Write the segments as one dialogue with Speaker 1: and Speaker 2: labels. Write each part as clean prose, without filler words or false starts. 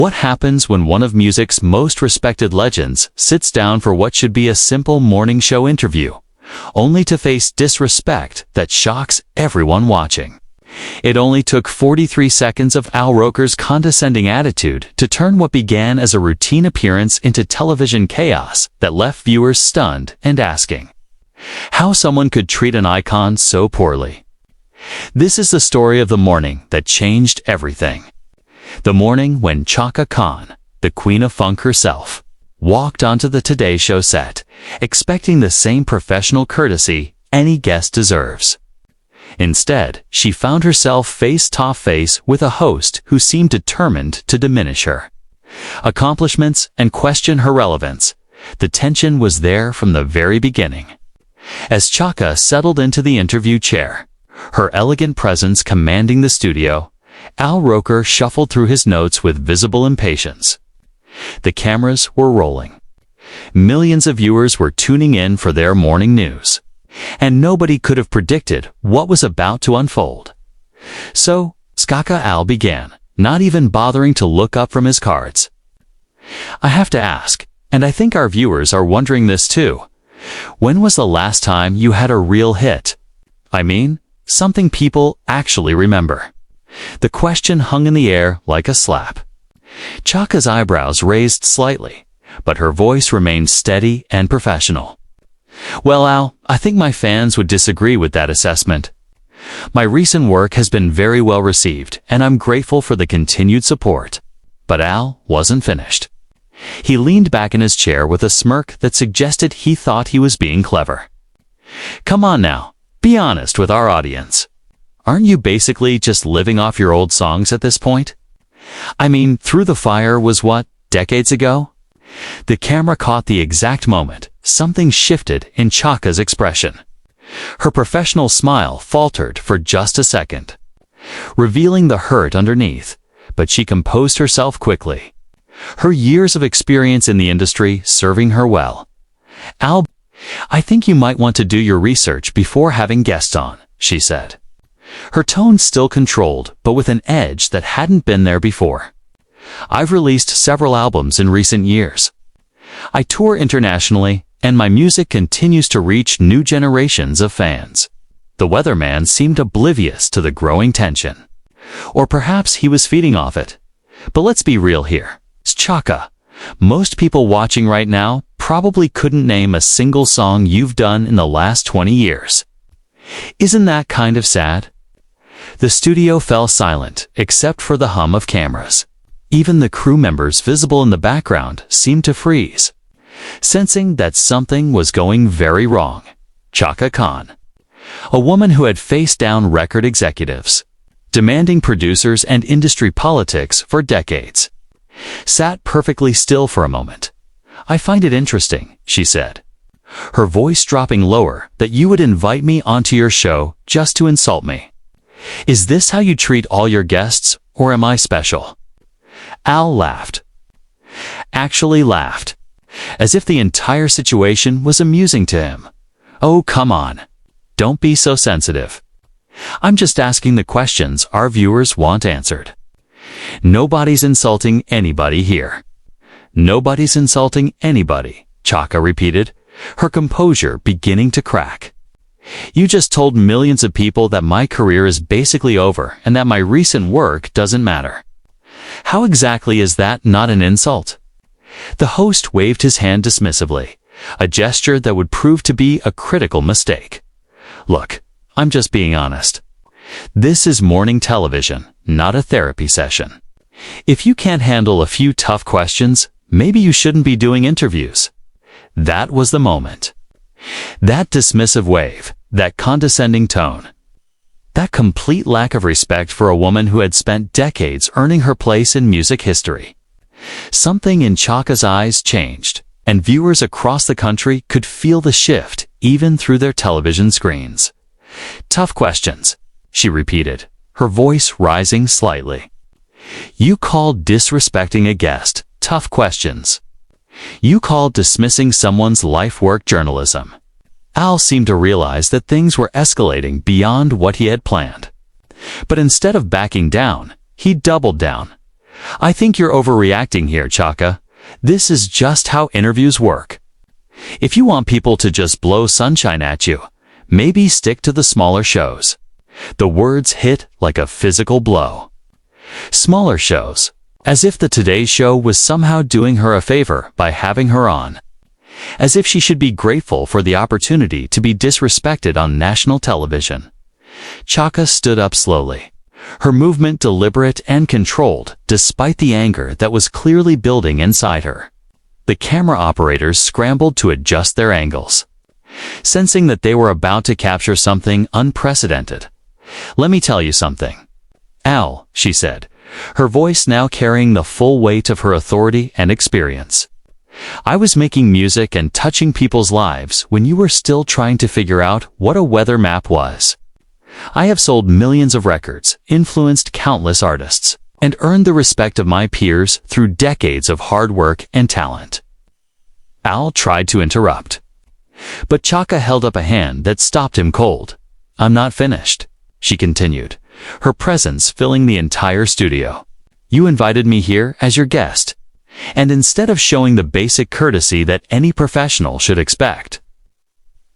Speaker 1: What happens when one of music's most respected legends sits down for what should be a simple morning show interview, only to face disrespect that shocks everyone watching? It only took 43 seconds of Al Roker's condescending attitude to turn what began as a routine appearance into television chaos that left viewers stunned and asking how someone could treat an icon so poorly. This is the story of the morning that changed everything. The morning when Chaka, the queen of funk herself, walked onto the Today Show set, expecting the same professional courtesy any guest deserves. Instead, she found herself face-to-face with a host who seemed determined to diminish her accomplishments and question her relevance. The tension was there from the very beginning. As Chaka settled into the interview chair, her elegant presence commanding the studio, Al Roker shuffled through his notes with visible impatience. The cameras were rolling. Millions of viewers were tuning in for their morning news, and nobody could have predicted what was about to unfold. So, Al began, not even bothering to look up from his cards. I have to ask, and I think our viewers are wondering this too, when was the last time you had a real hit? I mean, something people actually remember. The question hung in the air like a slap. Chaka's eyebrows raised slightly, but her voice remained steady and professional. Well, Al, I think my fans would disagree with that assessment. My recent work has been very well received, and I'm grateful for the continued support. But Al wasn't finished. He leaned back in his chair with a smirk that suggested he thought he was being clever. Come on now, be honest with our audience. Aren't you basically just living off your old songs at this point? I mean, Through the Fire was what, decades ago? The camera caught the exact moment something shifted in Chaka's expression. Her professional smile faltered for just a second, revealing the hurt underneath, but she composed herself quickly. Her years of experience in the industry serving her well. Al, I think you might want to do your research before having guests on, she said. Her tone still controlled, but with an edge that hadn't been there before. I've released several albums in recent years. I tour internationally, and my music continues to reach new generations of fans. The weatherman seemed oblivious to the growing tension. Or perhaps he was feeding off it. But let's be real here. It's Chaka. Most people watching right now probably couldn't name a single song you've done in the last 20 years. Isn't that kind of sad? The studio fell silent, except for the hum of cameras. Even the crew members visible in the background seemed to freeze, sensing that something was going very wrong. Chaka, a woman who had faced down record executives, demanding producers and industry politics for decades, sat perfectly still for a moment. I find it interesting, she said, her voice dropping lower, that you would invite me onto your show just to insult me. Is this how you treat all your guests, or am I special? Al laughed. Actually laughed, as if the entire situation was amusing to him. Oh, come on. Don't be so sensitive. I'm just asking the questions our viewers want answered. Nobody's insulting anybody here. Nobody's insulting anybody, Chaka repeated, her composure beginning to crack. You just told millions of people that my career is basically over and that my recent work doesn't matter. How exactly is that not an insult? The host waved his hand dismissively, a gesture that would prove to be a critical mistake. Look, I'm just being honest. This is morning television, not a therapy session. If you can't handle a few tough questions, maybe you shouldn't be doing interviews. That was the moment. That dismissive wave, that condescending tone, that complete lack of respect for a woman who had spent decades earning her place in music history. Something in Chaka's eyes changed, and viewers across the country could feel the shift even through their television screens. Tough questions, she repeated, her voice rising slightly. You called disrespecting a guest tough questions. You called dismissing someone's life-work journalism. Al seemed to realize that things were escalating beyond what he had planned. But instead of backing down, he doubled down. I think you're overreacting here, Chaka. This is just how interviews work. If you want people to just blow sunshine at you, maybe stick to the smaller shows. The words hit like a physical blow. Smaller shows, as if the Today Show was somehow doing her a favor by having her on. As if she should be grateful for the opportunity to be disrespected on national television. Chaka stood up slowly, her movement deliberate and controlled despite the anger that was clearly building inside her. The camera operators scrambled to adjust their angles, sensing that they were about to capture something unprecedented. "Let me tell you something. Al," she said, her voice now carrying the full weight of her authority and experience. "I was making music and touching people's lives when you were still trying to figure out what a weather map was. I have sold millions of records, influenced countless artists, and earned the respect of my peers through decades of hard work and talent." Al tried to interrupt, but Chaka held up a hand that stopped him cold. "I'm not finished," she continued, her presence filling the entire studio. "You invited me here as your guest, and instead of showing the basic courtesy that any professional should expect,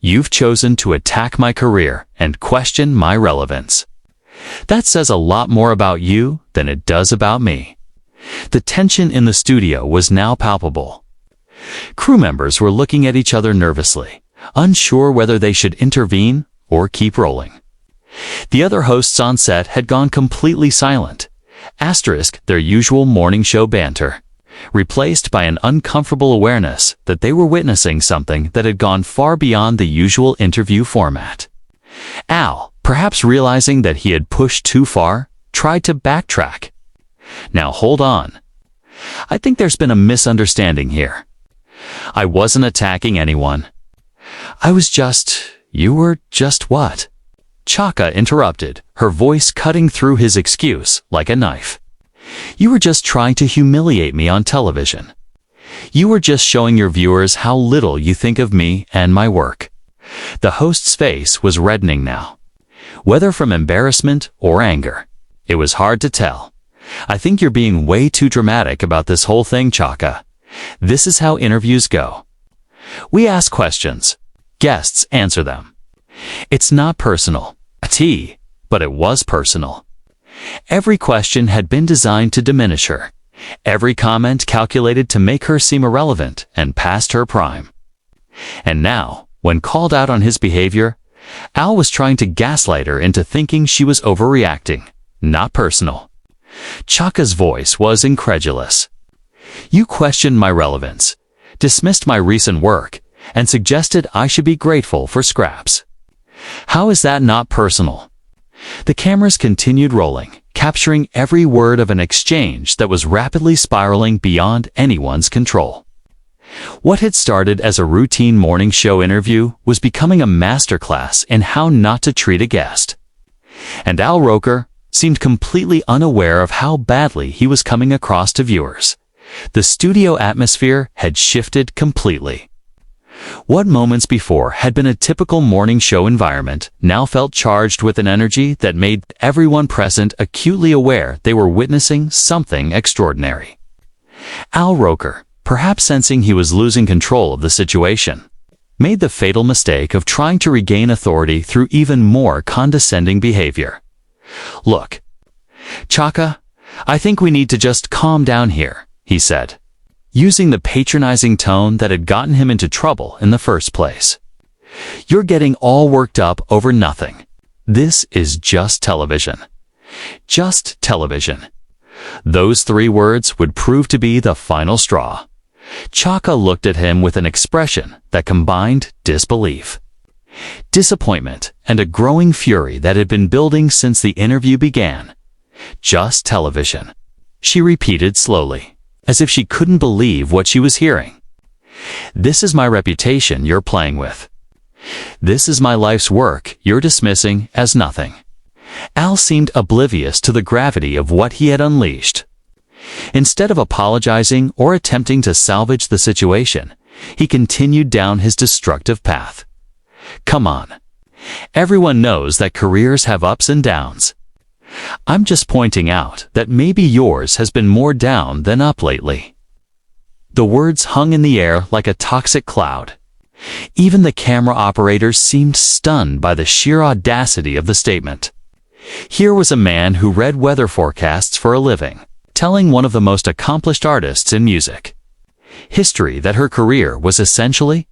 Speaker 1: you've chosen to attack my career and question my relevance. That says a lot more about you than it does about me." The tension in the studio was now palpable. Crew members were looking at each other nervously, unsure whether they should intervene or keep rolling. The other hosts on set had gone completely silent, asterisk their usual morning show banter, replaced by an uncomfortable awareness that they were witnessing something that had gone far beyond the usual interview format. Al, perhaps realizing that he had pushed too far, tried to backtrack. "Now hold on. I think there's been a misunderstanding here. I wasn't attacking anyone. You were just what?" Chaka interrupted, her voice cutting through his excuse like a knife. "You were just trying to humiliate me on television. You were just showing your viewers how little you think of me and my work." The host's face was reddening now, whether from embarrassment or anger. It was hard to tell. "I think you're being way too dramatic about this whole thing, Chaka. This is how interviews go. We ask questions. Guests answer them. It's not personal, but it was personal. Every question had been designed to diminish her. Every comment calculated to make her seem irrelevant and past her prime. And now, when called out on his behavior, Al was trying to gaslight her into thinking she was overreacting, not personal. Chaka's voice was incredulous. "You questioned my relevance, dismissed my recent work, and suggested I should be grateful for scraps. How is that not personal?" The cameras continued rolling, capturing every word of an exchange that was rapidly spiraling beyond anyone's control. What had started as a routine morning show interview was becoming a masterclass in how not to treat a guest. And Al Roker seemed completely unaware of how badly he was coming across to viewers. The studio atmosphere had shifted completely. What moments before had been a typical morning show environment now felt charged with an energy that made everyone present acutely aware they were witnessing something extraordinary. Al Roker, perhaps sensing he was losing control of the situation, made the fatal mistake of trying to regain authority through even more condescending behavior. "Look, Chaka, I think we need to just calm down here," he said, using the patronizing tone that had gotten him into trouble in the first place. "You're getting all worked up over nothing. This is just television. Just television." Those 3 words would prove to be the final straw. Chaka looked at him with an expression that combined disbelief, disappointment, and a growing fury that had been building since the interview began. "Just television," she repeated slowly, as if she couldn't believe what she was hearing. "This is my reputation you're playing with. This is my life's work you're dismissing as nothing." Al seemed oblivious to the gravity of what he had unleashed. Instead of apologizing or attempting to salvage the situation, he continued down his destructive path. "Come on. Everyone knows that careers have ups and downs. I'm just pointing out that maybe yours has been more down than up lately." The words hung in the air like a toxic cloud. Even the camera operators seemed stunned by the sheer audacity of the statement. Here was a man who read weather forecasts for a living, telling one of the most accomplished artists in music history that her career was essentially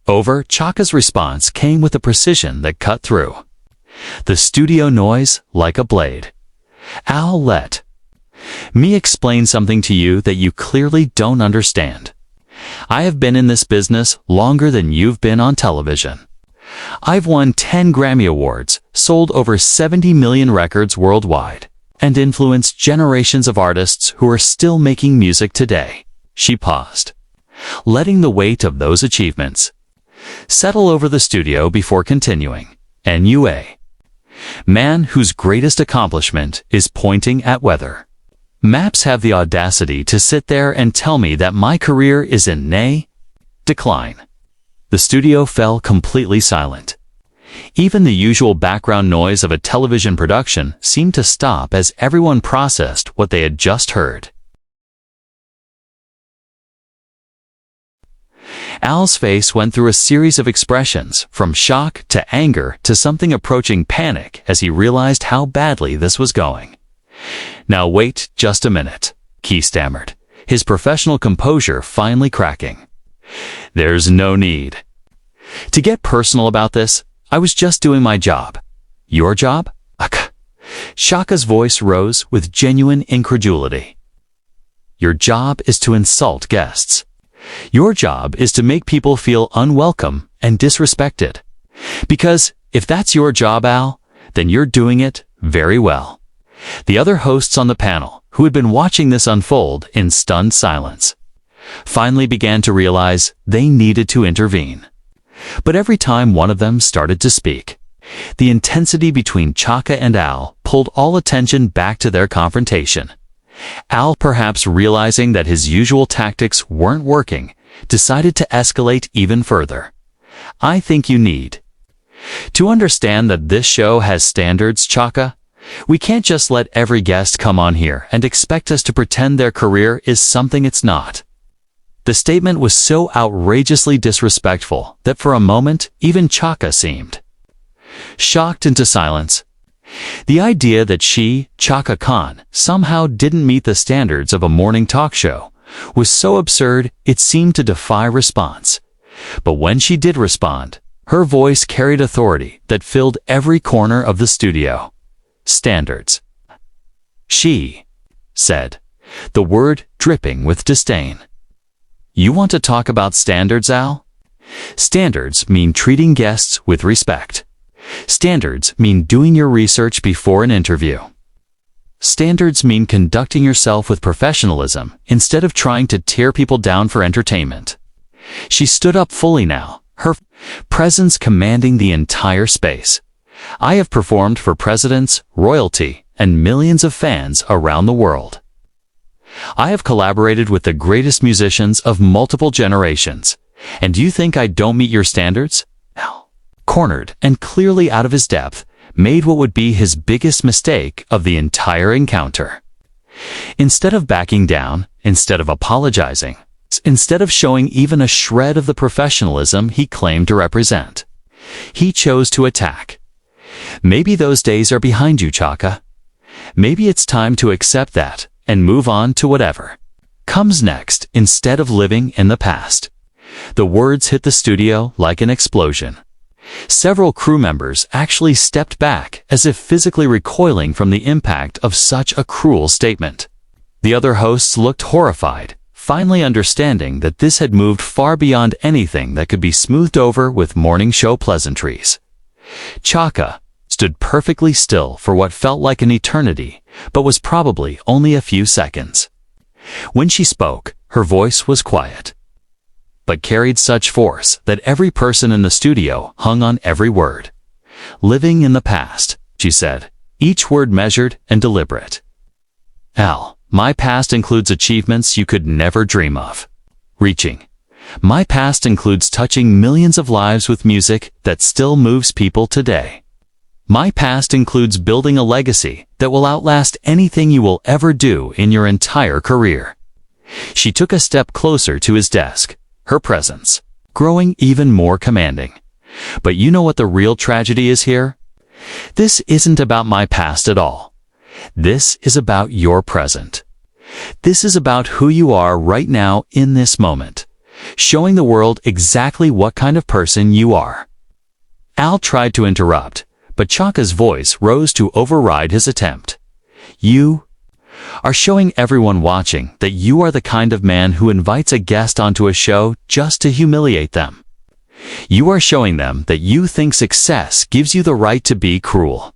Speaker 1: over. Chaka's response came with a precision that cut through the studio noise like a blade. "Al, let me explain something to you that you clearly don't understand. I have been in this business longer than you've been on television. I've won 10 Grammy Awards, sold over 70 million records worldwide, and influenced generations of artists who are still making music today." She paused, letting the weight of those achievements settle over the studio before continuing. "NUA. Man whose greatest accomplishment is pointing at weather. Maps have the audacity to sit there and tell me that my career is in decline." The studio fell completely silent. Even the usual background noise of a television production seemed to stop as everyone processed what they had just heard. Al's face went through a series of expressions, from shock to anger to something approaching panic as he realized how badly this was going. "Now wait just a minute," he stammered, his professional composure finally cracking. "There's no need to get personal about this. I was just doing my job." "Your job?" Chaka's voice rose with genuine incredulity. "Your job is to insult guests. Your job is to make people feel unwelcome and disrespected. Because if that's your job, Al, then you're doing it very well." The other hosts on the panel, who had been watching this unfold in stunned silence, finally began to realize they needed to intervene. But every time one of them started to speak, the intensity between Chaka and Al pulled all attention back to their confrontation. Al, perhaps realizing that his usual tactics weren't working, decided to escalate even further. "I think you need to understand that this show has standards, Chaka. We can't just let every guest come on here and expect us to pretend their career is something it's not." The statement was so outrageously disrespectful that for a moment, even Chaka seemed shocked into silence. The idea that she, Chaka Khan, somehow didn't meet the standards of a morning talk show was so absurd it seemed to defy response. But when she did respond, her voice carried authority that filled every corner of the studio. "Standards," she said, the word dripping with disdain. "You want to talk about standards, Al? Standards mean treating guests with respect. Standards mean doing your research before an interview. Standards mean conducting yourself with professionalism instead of trying to tear people down for entertainment." She stood up fully now, her presence commanding the entire space. "I have performed for presidents, royalty, and millions of fans around the world. I have collaborated with the greatest musicians of multiple generations. And do you think I don't meet your standards?" Al, cornered and clearly out of his depth, made what would be his biggest mistake of the entire encounter. Instead of backing down, instead of apologizing, instead of showing even a shred of the professionalism he claimed to represent, he chose to attack. "Maybe those days are behind you, Chaka. Maybe it's time to accept that and move on to whatever comes next instead of living in the past." The words hit the studio like an explosion. Several crew members actually stepped back as if physically recoiling from the impact of such a cruel statement. The other hosts looked horrified, finally understanding that this had moved far beyond anything that could be smoothed over with morning show pleasantries. Chaka stood perfectly still for what felt like an eternity, but was probably only a few seconds. When she spoke, her voice was quiet, but carried such force that every person in the studio hung on every word. "Living in the past," she said, each word measured and deliberate. "Al, my past includes achievements you could never dream of. Reaching. My past includes touching millions of lives with music that still moves people today. My past includes building a legacy that will outlast anything you will ever do in your entire career. She took a step closer to his desk, her presence growing even more commanding. But you know what the real tragedy is here? This isn't about my past at all. This is about your present. This is about who you are right now in this moment, showing the world exactly what kind of person you are. Al tried to interrupt, but Chaka's voice rose to override his attempt. You are showing everyone watching that you are the kind of man who invites a guest onto a show just to humiliate them. You are showing them that you think success gives you the right to be cruel.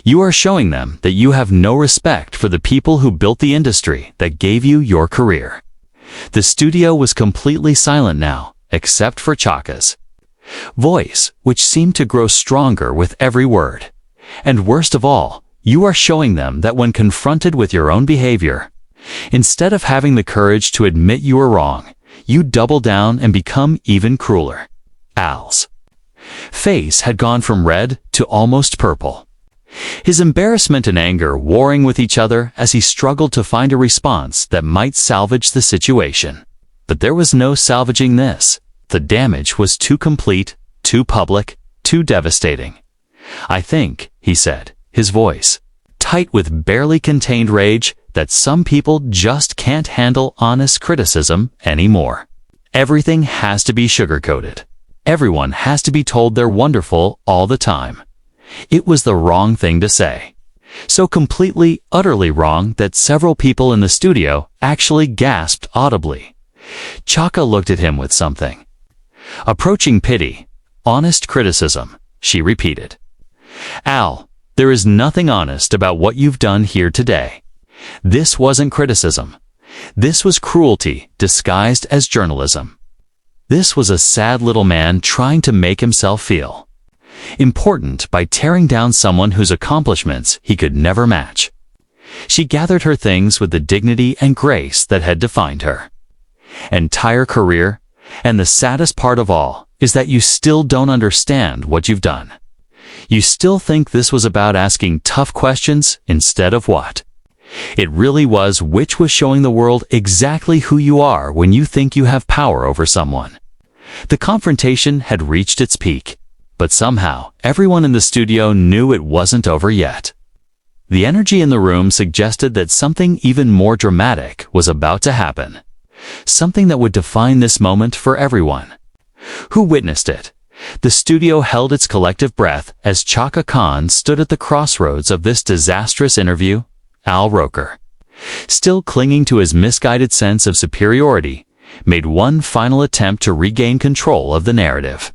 Speaker 1: You are showing them that you have no respect for the people who built the industry that gave you your career. The studio was completely silent now, except for Chaka's voice, which seemed to grow stronger with every word. And worst of all, you are showing them that when confronted with your own behavior, instead of having the courage to admit you were wrong, you double down and become even crueler. Al's face had gone from red to almost purple, his embarrassment and anger warring with each other as he struggled to find a response that might salvage the situation. But there was no salvaging this. The damage was too complete, too public, too devastating. I think, he said, his voice tight with barely contained rage, that some people just can't handle honest criticism anymore. Everything has to be sugar-coated. Everyone has to be told they're wonderful all the time. It was the wrong thing to say. So completely, utterly wrong that several people in the studio actually gasped audibly. Chaka looked at him with something approaching pity. Honest criticism, she repeated. Al, there is nothing honest about what you've done here today. This wasn't criticism. This was cruelty disguised as journalism. This was a sad little man trying to make himself feel important by tearing down someone whose accomplishments he could never match. She gathered her things with the dignity and grace that had defined her entire career, and the saddest part of all is that you still don't understand what you've done. You still think this was about asking tough questions instead of what it really was, which was showing the world exactly who you are when you think you have power over someone. The confrontation had reached its peak, but somehow everyone in the studio knew it wasn't over yet. The energy in the room suggested that something even more dramatic was about to happen. Something that would define this moment for everyone who witnessed it. The studio held its collective breath as Chaka Khan stood at the crossroads of this disastrous interview. Al Roker, still clinging to his misguided sense of superiority, made one final attempt to regain control of the narrative.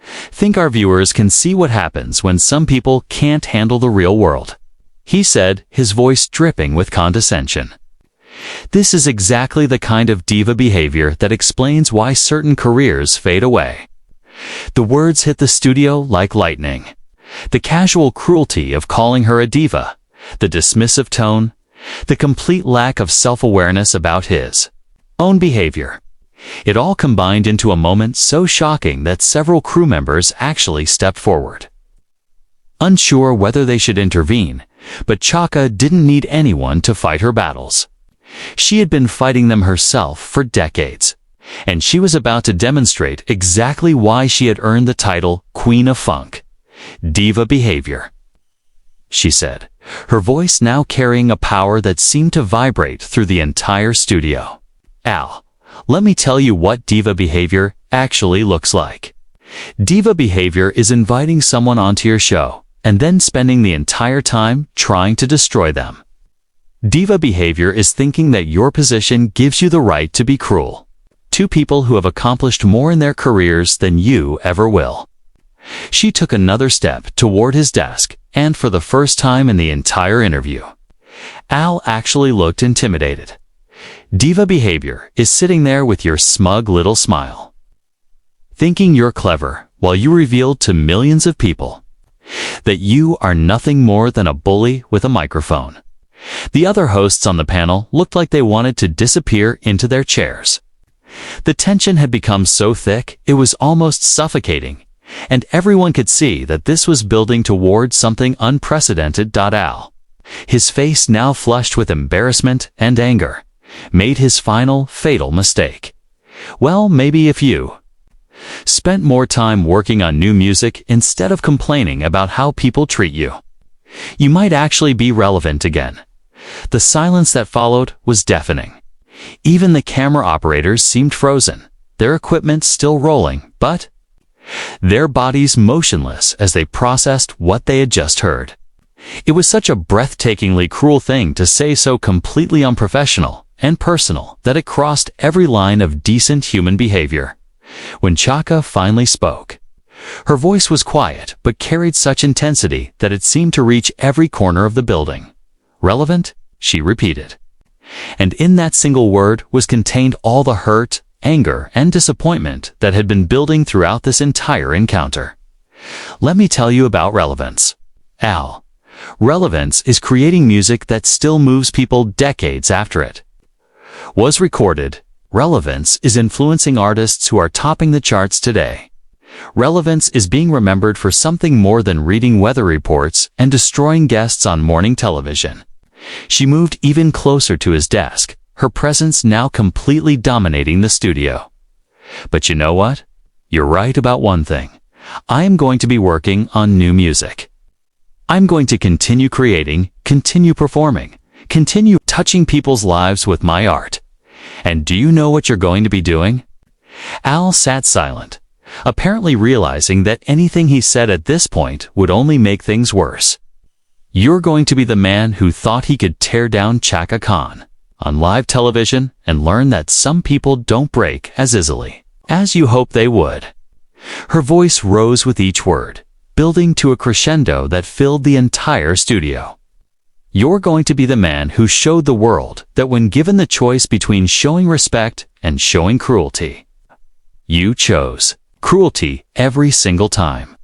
Speaker 1: Think our viewers can see what happens when some people can't handle the real world, he said, his voice dripping with condescension. This is exactly the kind of diva behavior that explains why certain careers fade away. The words hit the studio like lightning. The casual cruelty of calling her a diva, the dismissive tone, the complete lack of self-awareness about his own behavior. It all combined into a moment so shocking that several crew members actually stepped forward, unsure whether they should intervene, but Chaka didn't need anyone to fight her battles. She had been fighting them herself for decades, and she was about to demonstrate exactly why she had earned the title Queen of Funk. Diva behavior, she said, her voice now carrying a power that seemed to vibrate through the entire studio. Al, let me tell you what diva behavior actually looks like. Diva behavior is inviting someone onto your show and then spending the entire time trying to destroy them. Diva behavior is thinking that your position gives you the right to be cruel to people who have accomplished more in their careers than you ever will. She took another step toward his desk, and for the first time in the entire interview, Al actually looked intimidated. Diva behavior is sitting there with your smug little smile, thinking you're clever while you revealed to millions of people that you are nothing more than a bully with a microphone. The other hosts on the panel looked like they wanted to disappear into their chairs. The tension had become so thick it was almost suffocating, And everyone could see that this was building towards something unprecedented. Al, his face now flushed with embarrassment and anger, made his final, fatal mistake. Well, maybe if you spent more time working on new music instead of complaining about how people treat you, you might actually be relevant again. The silence that followed was deafening. Even the camera operators seemed frozen, their equipment still rolling, but their bodies motionless as they processed what they had just heard. It was such a breathtakingly cruel thing to say, so completely unprofessional and personal that it crossed every line of decent human behavior. When Chaka finally spoke, her voice was quiet but carried such intensity that it seemed to reach every corner of the building. Relevant? She repeated. And in that single word was contained all the hurt, anger, and disappointment that had been building throughout this entire encounter. Let me tell you about relevance. Al, relevance is creating music that still moves people decades after it was recorded. Relevance is influencing artists who are topping the charts today. Relevance is being remembered for something more than reading weather reports and destroying guests on morning television. She moved even closer to his desk, her presence now completely dominating the studio. But you know what? You're right about one thing. I am going to be working on new music. I'm going to continue creating, continue performing, continue touching people's lives with my art. And do you know what you're going to be doing? Al sat silent, apparently realizing that anything he said at this point would only make things worse. You're going to be the man who thought he could tear down Chaka Khan on live television and learn that some people don't break as easily as you hope they would. Her voice rose with each word, building to a crescendo that filled the entire studio. You're going to be the man who showed the world that when given the choice between showing respect and showing cruelty, you chose cruelty every single time.